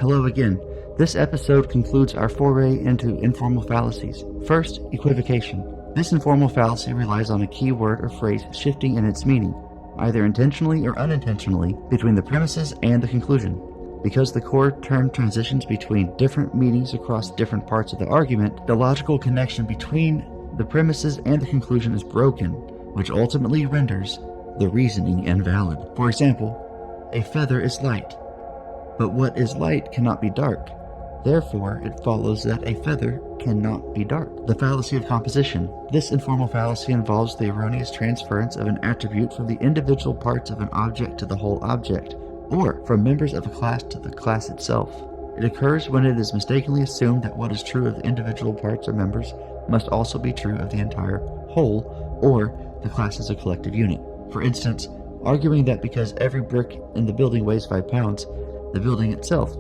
Hello again. This episode concludes our foray into informal fallacies. First, equivocation. This informal fallacy relies on a key word or phrase shifting in its meaning, either intentionally or unintentionally, between the premises and the conclusion. Because the core term transitions between different meanings across different parts of the argument, the logical connection between the premises and the conclusion is broken, which ultimately renders the reasoning invalid. For example, a feather is light, but what is light cannot be dark. Therefore, it follows that a feather cannot be dark. The fallacy of composition. This informal fallacy involves the erroneous transference of an attribute from the individual parts of an object to the whole object, or from members of a class to the class itself. It occurs when it is mistakenly assumed that what is true of the individual parts or members must also be true of the entire whole, or the class as a collective unit. For instance, arguing that because every brick in the building weighs 5 pounds, the building itself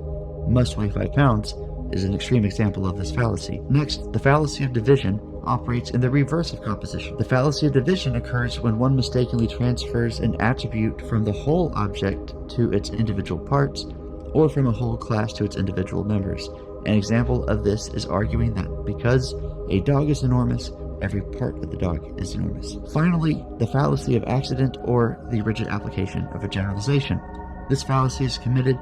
must weigh 5 pounds is an extreme example of this fallacy. Next, the fallacy of division operates in the reverse of composition. The fallacy of division occurs when one mistakenly transfers an attribute from the whole object to its individual parts, or from a whole class to its individual members. An example of this is arguing that because a dog is enormous, every part of the dog is enormous. Finally, the fallacy of accident or the rigid application of a generalization. This fallacy is committed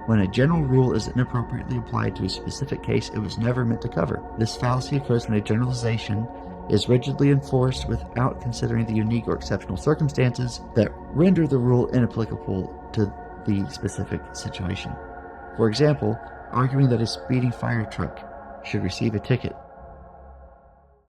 when a general rule is inappropriately applied to a specific case it was never meant to cover. This fallacy occurs when a generalization is rigidly enforced without considering the unique or exceptional circumstances that render the rule inapplicable to the specific situation. For example, arguing that a speeding fire truck should receive a ticket